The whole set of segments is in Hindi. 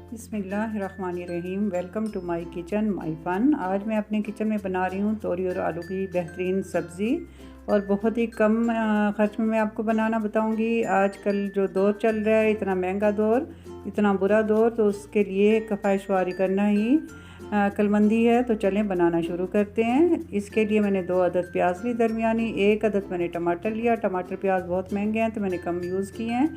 बिस्मिल्लाहिर्रहमानिर्रहीम। Welcome to my kitchen my fun. आज मैं अपने किचन में बना रही हूँ तोरी और आलू की बेहतरीन सब्ज़ी और बहुत ही कम ख़र्च में मैं आपको बनाना बताऊँगी। आजकल जो दौर चल रहा है, इतना महंगा दौर, इतना बुरा दौर, तो उसके लिए कफ़ायशवारी करना ही अक्लमंदी है। तो चलें बनाना शुरू करते हैं। इसके लिए मैंने 2 अदद प्याज ली दरमियानी, 1 अदद मैंने टमाटर लिया। टमाटर प्याज बहुत महंगे हैं तो मैंने कम यूज़ किए हैं।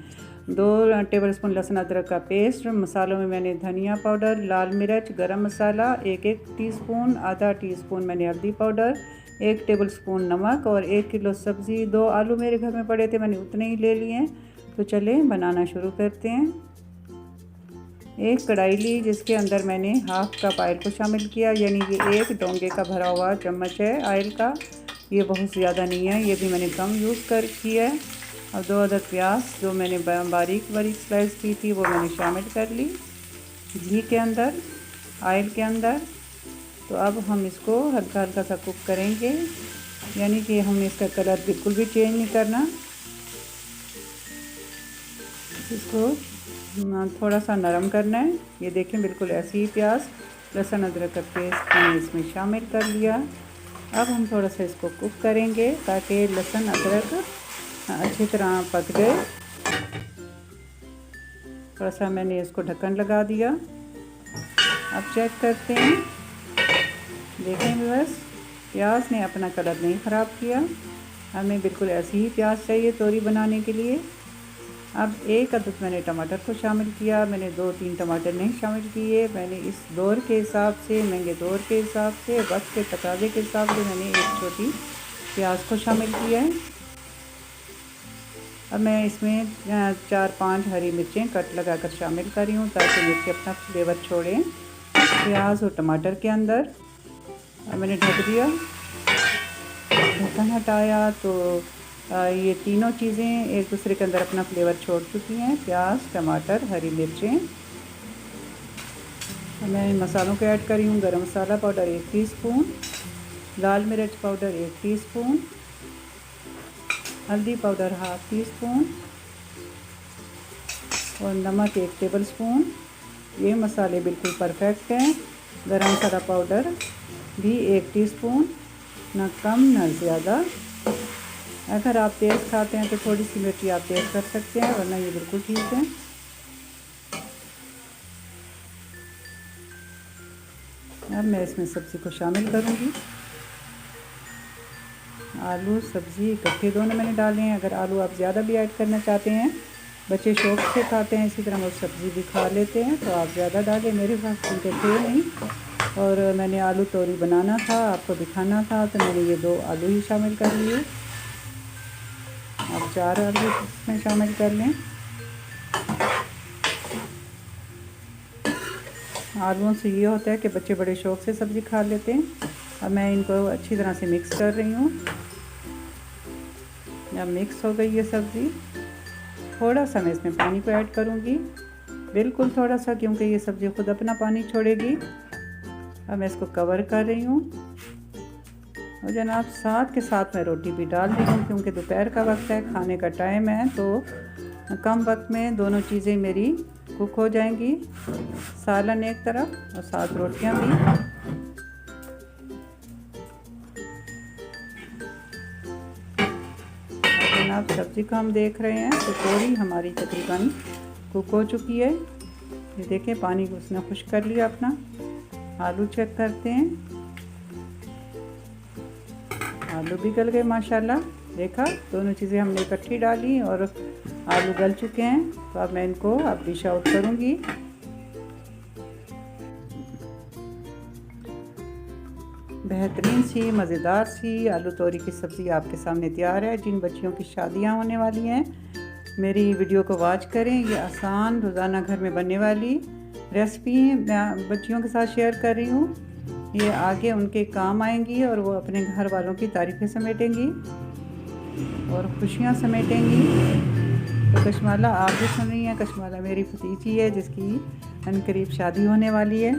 2 टेबलस्पून लहसुन अदरक का पेस्ट। मसालों में मैंने धनिया पाउडर, लाल मिर्च, गरम मसाला 1-1 टीस्पून, आधा टीस्पून मैंने हल्दी पाउडर, 1 टेबलस्पून नमक और 1 किलो सब्ज़ी। 2 आलू मेरे घर में पड़े थे, मैंने उतने ही ले लिए हैं। तो चलें बनाना शुरू करते हैं। एक कढ़ाई ली जिसके अंदर मैंने हाफ कप ऑयल को शामिल किया, यानी कि 1 डोंगे का भरा हुआ चम्मच है ऑयल का। ये बहुत ज़्यादा नहीं है, ये भी मैंने कम यूज़ किया है। और 2 अदद प्याज जो मैंने बारीक स्लाइस की थी वो मैंने शामिल कर ली घी के अंदर, ऑयल के अंदर। तो अब हम इसको हल्का हल्का सा कुक करेंगे, यानी कि हमने इसका कलर बिल्कुल भी चेंज नहीं करना। इसको थोड़ा सा नरम करना है। ये देखें, बिल्कुल ऐसे ही प्याज लहसुन अदरक का पेस्ट मैंने इसमें शामिल कर लिया। अब हम थोड़ा सा इसको कुक करेंगे ताकि लहसुन अदरक अच्छी तरह पक गए। थोड़ा सा मैंने इसको ढक्कन लगा दिया। अब चेक करते हैं। देखें बस, प्याज ने अपना कलर नहीं ख़राब किया। हमें बिल्कुल ऐसी ही प्याज चाहिए तोरी बनाने के लिए। अब 1 अदद मैंने टमाटर को शामिल किया। मैंने 2-3 टमाटर नहीं शामिल किए। मैंने इस दौर के हिसाब से, महंगे दौर के हिसाब से, वक्त के तकाज़े के हिसाब से मैंने 1 छोटी प्याज को शामिल किया है। अब मैं इसमें 4-5 हरी मिर्चें कट लगाकर शामिल कर रही हूँ ताकि मिर्ची अपना फ्लेवर छोड़ें प्याज और टमाटर के अंदर। अब मैंने ढक दिया, ढक्कन हटाया तो ये तीनों चीज़ें एक दूसरे के अंदर अपना फ्लेवर छोड़ चुकी हैं, प्याज, टमाटर, हरी मिर्चें। मैं इन मसालों को ऐड कर रही हूँ। गरम मसाला पाउडर 1 टीस्पून, लाल मिर्च पाउडर 1 टीस्पून, हल्दी पाउडर हाफ टीस्पून और नमक 1 टेबलस्पून। ये मसाले बिल्कुल परफेक्ट हैं। गरम मसाला पाउडर भी 1 टीस्पून, ना कम ना ज़्यादा। अगर आप तेज़ खाते हैं तो थोड़ी सी मिर्ची आप तेज़ कर सकते हैं, वरना ये बिल्कुल ठीक है। अब मैं इसमें सब्ज़ी को शामिल करूँगी। आलू सब्ज़ी इकट्ठे दोनों मैंने डाले हैं। अगर आलू आप ज़्यादा भी ऐड करना चाहते हैं, बच्चे शौक़ से खाते हैं, इसी तरह वो सब्ज़ी भी खा लेते हैं, तो आप ज़्यादा डालें। मेरे पास उनके थे नहीं और मैंने आलू तोरी बनाना था, आपको दिखाना था, तो मैंने ये 2 आलू ही शामिल कर लिए। आप 4 आलू इसमें शामिल कर लें। आलूओं से ये होता है कि बच्चे बड़े शौक़ से सब्ज़ी खा लेते हैं। अब मैं इनको अच्छी तरह से मिक्स कर रही हूँ। जब मिक्स हो गई ये सब्ज़ी, थोड़ा सा मैं इसमें पानी को ऐड करूँगी, बिल्कुल थोड़ा सा, क्योंकि ये सब्ज़ी खुद अपना पानी छोड़ेगी। अब मैं इसको कवर कर रही हूँ और जनाब साथ के साथ मैं रोटी भी डाल रही हूँ, क्योंकि दोपहर का वक्त है, खाने का टाइम है, तो कम वक्त में दोनों चीज़ें मेरी कुक हो जाएंगी। सालन एक तरफ और साथ रोटियाँ भी। जनाब सब्ज़ी को हम देख रहे हैं तो तोरी हमारी तकरीबन कुक हो चुकी है। ये देखें, पानी को उसने खुश्क कर लिया अपना। आलू चेक करते हैं, आलू भी गल गए माशाल्लाह। देखा, दोनों चीज़ें हमने इकट्ठी डाली और आलू गल चुके हैं। तो अब मैं इनको अब डिश आउट करूँगी। बेहतरीन सी मज़ेदार सी आलू तोरी की सब्ज़ी आपके सामने तैयार है। जिन बच्चियों की शादियां होने वाली हैं, मेरी वीडियो को वॉच करें। ये आसान रोज़ाना घर में बनने वाली रेसिपी मैं बच्चियों के साथ शेयर कर रही हूँ। ये आगे उनके काम आएंगी और वो अपने घर वालों की तारीफ़ें समेटेंगी और खुशियाँ समेटेंगी। तो कशमाला आप भी सुन रही हैं। कशमाला मेरी भतीजी है जिसकी अनकरीब शादी होने वाली है।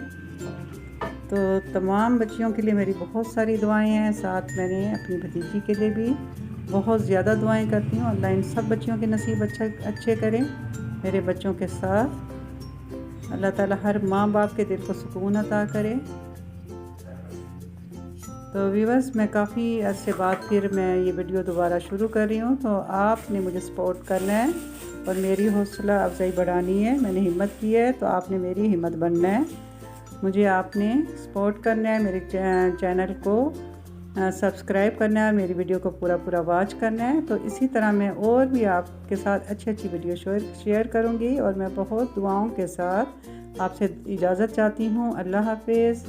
तो तमाम बच्चियों के लिए मेरी बहुत सारी दुआएं हैं। साथ मैंने अपनी भतीजी के लिए भी बहुत ज़्यादा दुआएं करती हूँ। अल्लाह इन सब बच्चियों के नसीब अच्छे करें। मेरे बच्चों के साथ अल्लाह ताला हर माँ बाप के दिल को सुकून अता करे। तो व्यूअर्स, मैं काफ़ी अरसे बाद फिर मैं ये वीडियो दोबारा शुरू कर रही हूँ, तो आपने मुझे सपोर्ट करना है और मेरी हौसला अफजाई बढ़ानी है। मैंने हिम्मत की है तो आपने मेरी हिम्मत बनना है। मुझे आपने सपोर्ट करना है, मेरे चैनल को सब्सक्राइब करना है, मेरी वीडियो को पूरा वॉच करना है। तो इसी तरह मैं और भी आपके साथ अच्छी वीडियो शेयर करूँगी और मैं बहुत दुआओं के साथ आपसे इजाज़त चाहती हूँ। अल्लाह हाफिज़।